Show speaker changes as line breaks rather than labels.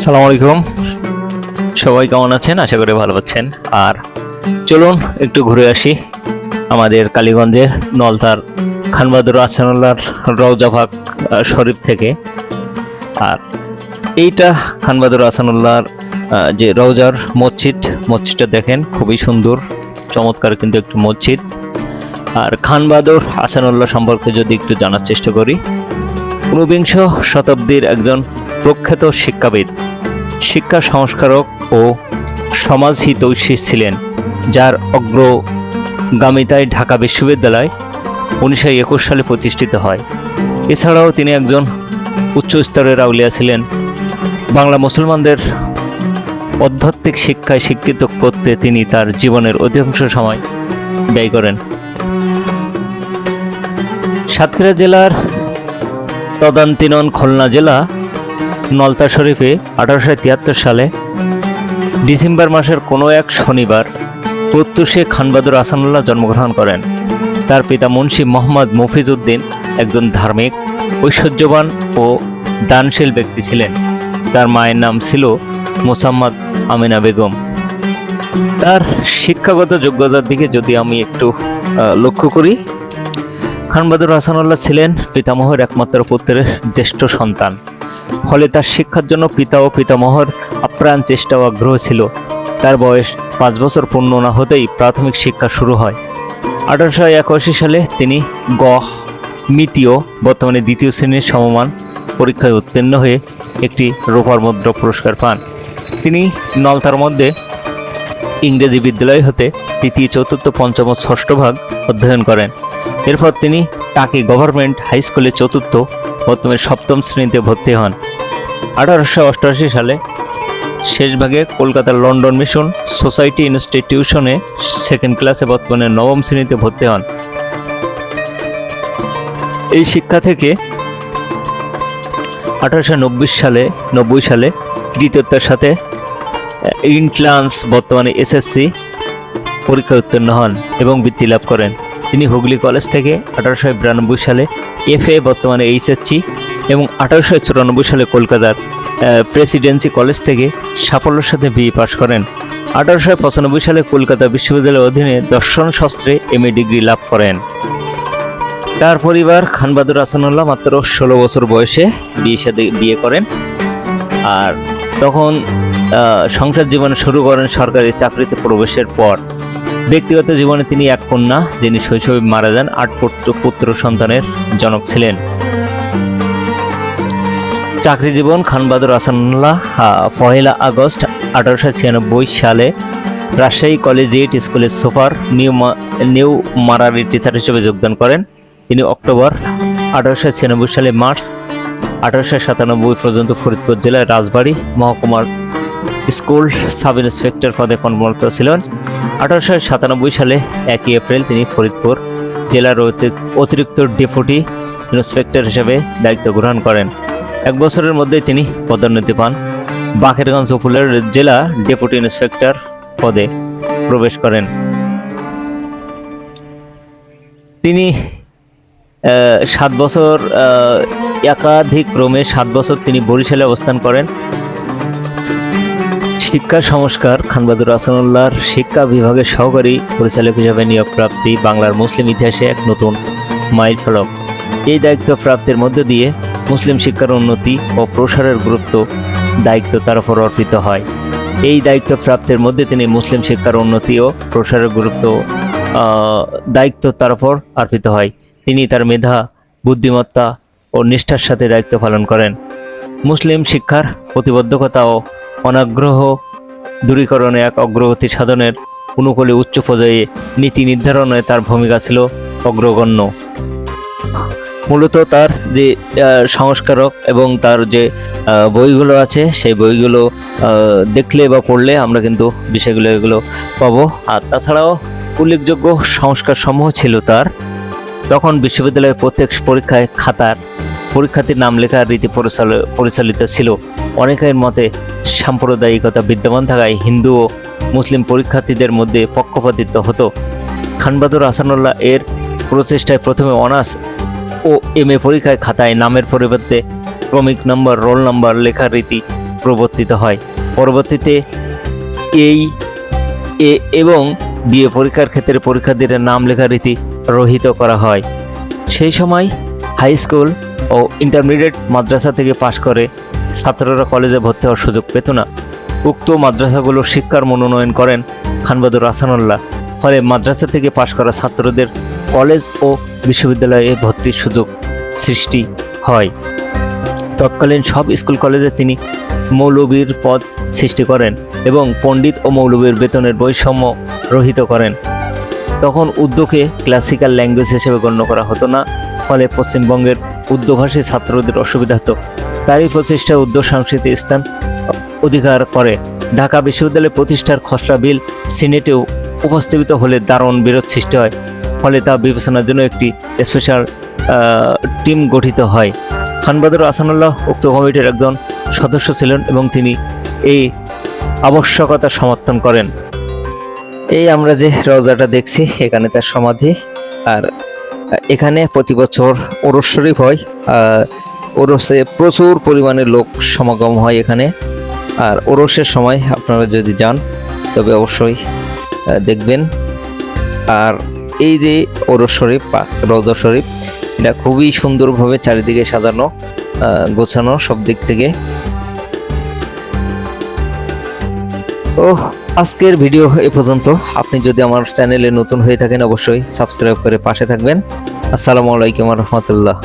আসসালামু আলাইকুম। সবাই কেমন আছেন? আশা করি ভালো আছেন। আর চলুন একটু ঘুরে আসি আমাদের কালীগঞ্জের নলতার খান বাহাদুর আহসানুল্লাহর রওজা পাক শরীফ থেকে। আর এইটা খান বাহাদুর আহসানুল্লাহর যে রওজার মসজিদটা দেখেন, খুবই সুন্দর চমৎকার কিন্তু একটি মসজিদ। আর খান বাহাদুর আহসানুল্লাহ সম্পর্কে যদি একটু জানার চেষ্টা করি, ঊনবিংশ শতাব্দীর একজন প্রখ্যাত শিক্ষাবিদ, শিক্ষা সংস্কারক ও সমাজ হিতৈষী ছিলেন, যার অগ্রগামিতায় ঢাকা বিশ্ববিদ্যালয় 1921 সালে প্রতিষ্ঠিত হয়। এছাড়াও তিনি একজন উচ্চ স্তরের আউলিয়া ছিলেন। বাংলা মুসলমানদের আধ্যাত্মিক শিক্ষায় শিক্ষিত করতে তিনি তার জীবনের অধিকাংশ সময় ব্যয় করেন। সাতক্ষীরা জেলার তদানীন্তন খুলনা জেলা নলতা শরীফে 1873 সালে ডিসেম্বর মাসের কোনো এক শনিবার প্রত্যুষে খান বাহাদুর আহসানুল্লাহ জন্মগ্রহণ করেন। তার পিতা মুন্সি মোহাম্মদ মফিজ উদ্দিন একজন ধার্মিক, ঐশ্বর্যবান ও দানশীল ব্যক্তি ছিলেন। তার মায়ের নাম ছিল মোসাম্মদ আমিনা বেগম। তার শিক্ষাগত যোগ্যতার দিকে যদি আমি একটু লক্ষ্য করি, খান বাহাদুর আহসানুল্লাহ ছিলেন পিতামহের একমাত্র পুত্রের জ্যেষ্ঠ সন্তান। ফলে তার শিক্ষার জন্য পিতা ও পিতামহর আপ্রাণ চেষ্টা ও আগ্রহ ছিল। তার বয়স 5 বছর পূর্ণ না হতেই প্রাথমিক শিক্ষা শুরু হয়। 1881 সালে তিনি মিতীয় বর্তমানে দ্বিতীয় শ্রেণীর সমমান পরীক্ষায় উত্তীর্ণ হয়ে একটি রূপার মুদ্রা পুরস্কার পান। তিনি নলতার মধ্যে ইংরেজি বিদ্যালয় হতে তৃতীয়, চতুর্থ, পঞ্চম ও ষষ্ঠ ভাগ অধ্যয়ন করেন। এরপর তিনি টাকি গভর্নমেন্ট হাই স্কুলে চতুর্থ, বর্তমানে সপ্তম শ্রেণীতে ভর্তি হন। 1888 সালে শেষ ভাগে কলকাতার লন্ডন মিশন সোসাইটি ইনস্টিটিউশনে সেকেন্ড ক্লাসে, বর্তমানে নবম শ্রেণীতে ভর্তি হন। এই শিক্ষা থেকে 1890 সালে কৃতিত্বের সাথে এন্ট্রান্স, বর্তমানে এসএসসি পরীক্ষায় উত্তীর্ণ হন এবং বৃত্তি লাভ করেন। তিনি হুগলি কলেজ থেকে 1892 সালে এফএ, বর্তমানে এইচএসসি, এবং 1894 সালে কলকাতার প্রেসিডেন্সি কলেজ থেকে সাফল্যের সাথে বিএ পাশ করেন। 1895 সালে কলকাতা বিশ্ববিদ্যালয়ের অধীনে দর্শন শাস্ত্রে এমএ ডিগ্রি লাভ করেন। তার পরিবার খান বাহাদুর আহসানুল্লাহ মাত্র 16 বছর বয়সে বিয়ে করেন। আর তখন সংসার জীবন শুরু করেন সরকারি চাকরিতে প্রবেশের পর। ব্যক্তিগত জীবনে তিনি এক কন্যা, যিনি শৈশবে মারা যান। 8 পুত্র সন্তানের জনক ছিলেন। চাকরি জীবন খান বাহাদুর আহসানুল্লাহ 1 আগস্ট 1896 সালে রাজশাহী কলেজিয়েট স্কুলের সুপার নিউ মারারি টিচার হিসেবে যোগদান করেন। তিনি অক্টোবর 1896 সালে মার্চ 1897 পর্যন্ত ফরিদপুর জেলার রাজবাড়ী মহকুমার স্কুল সাব ইন্সপেক্টর পদে কর্মরত ছিলেন। 1897 সালে 1 এপ্রিল তিনি ফরিদপুর জেলার অতিরিক্ত ডেপুটি ইন্সপেক্টর হিসেবে দায়িত্ব গ্রহণ করেন। 1 বছরের মধ্যেই তিনি পদোন্নতি পান। বাকেরগঞ্জ উপজেলার জেলা ডেপুটি ইন্সপেক্টর পদে প্রবেশ করেন। তিনি 7 বছর একাধিক্রমে 7 বছর তিনি বরিশালে অবস্থান করেন। শিক্ষা সংস্কার খান বাহাদুর আহসানুল্লাহর শিক্ষা বিভাগের সহকারী পরিচালক হিসেবে নিয়োগ প্রাপ্তি বাংলার মুসলিম ইতিহাসে এক নতুন মাইলফলক। এই দায়িত্ব প্রাপ্তির মধ্য দিয়ে মুসলিম শিক্ষার উন্নতি ও প্রসারের দায়িত্ব তার উপর অর্পিত হয়। এই দায়িত্ব প্রাপ্তির মধ্যে তিনি মুসলিম শিক্ষার উন্নতি ও প্রসারের দায়িত্ব তার উপর অর্পিত হয়। তিনি তার মেধা, বুদ্ধিমত্তা ও নিষ্ঠার সাথে দায়িত্ব পালন করেন। মুসলিম শিক্ষার প্রতিবদ্ধকতা ও অনাগ্রহ দূরীকরণে এক অগ্রগতি সাধনের অনুকূলে উচ্চ পর্যায়ে নীতি নির্ধারণে তার ভূমিকা ছিল অগ্রগণ্য। মূলত তার যে সংস্কারক এবং তার যে বইগুলো আছে, সেই বইগুলো দেখলে বা পড়লে আমরা কিন্তু বিষয়গুলো এগুলো পাবো। আর তাছাড়াও উল্লেখযোগ্য সংস্কার সমূহ ছিল তার। তখন বিশ্ববিদ্যালয়ের প্রত্যেক পরীক্ষায় পরীক্ষার্থীর নাম লেখার রীতি পরিচালিত ছিল। অনেকের মতে সাম্প্রদায়িকতা বিদ্যমান থাকায় হিন্দু ও মুসলিম পরীক্ষার্থীদের মধ্যে পক্ষপাতিত্ব হতো। খান বাহাদুর আহসানুল্লাহ এর প্রচেষ্টায় প্রথমে অনার্স ও এমএ পরীক্ষায় খাতায় নামের পরিবর্তে ক্রমিক নম্বর, রোল নম্বর লেখার রীতি প্রবর্তিত হয়। পরবর্তীতে এই এবং বিএ পরীক্ষার ক্ষেত্রে পরীক্ষার্থীদের নাম লেখার রীতি রহিত করা হয়। সেই সময় হাই স্কুল ও ইন্টারমিডিয়েট মাদ্রাসা থেকে পাশ করে ছাত্ররা কলেজে ভর্তি হওয়ার সুযোগ পেত না। উক্ত মাদ্রাসাগুলোর শিক্ষার মনোনয়ন করেন খান বাহাদুর আহসানুল্লাহ। ফলে মাদ্রাসা থেকে পাশ করা ছাত্রদের কলেজ ও বিশ্ববিদ্যালয়ে ভর্তির সুযোগ সৃষ্টি হয়। তৎকালীন সব স্কুল কলেজে তিনি মৌলবীর পদ সৃষ্টি করেন এবং পণ্ডিত ও মৌলবীর বেতনের বৈষম্য রহিত করেন। তখন উর্দুকে ক্লাসিক্যাল ল্যাঙ্গুয়েজ হিসেবে গণ্য করা হতো না, ফলে পশ্চিমবঙ্গের উর্দুভাষী ছাত্রদের অসুবিধা হতো। তারই প্রচেষ্টায় উর্দু সংস্কৃতি স্থান অধিকার করে। ঢাকা বিশ্ববিদ্যালয় প্রতিষ্ঠার খসড়া বিল সিনেটেও উপস্থাপিত হলে দারুণ বিরোধ সৃষ্টি হয়। ফলে তা বিবেচনার জন্য একটি স্পেশাল টিম গঠিত হয়। খান বাহাদুর আহসানুল্লাহ উক্ত কমিটির একজন সদস্য ছিলেন এবং তিনি এই আবশ্যকতা সমর্থন করেন। এই আমরা যে রওজাটা দেখছি এখানে তার সমাধি, আর এখানে প্রতি বছর ওরস শরীফ হয়। ওরসে প্রচুর পরিমাণে লোক সমাগম হয় এখানে। আর ওরসের সময় আপনারা যদি যান তবে অবশ্যই দেখবেন। আর এই যে ওরস শরীফ বা রওজা শরীফ, এটা খুবই সুন্দরভাবে চারিদিকে সাজানো গোছানো সব দিক থেকে। তো আজকের ভিডিও এ পর্যন্ত। আপনি যদি আমার চ্যানেলে নতুন হয়ে থাকেন অবশ্যই সাবস্ক্রাইব করে পাশে থাকবেন। আসসালামু আলাইকুম ওয়া রাহমাতুল্লাহ।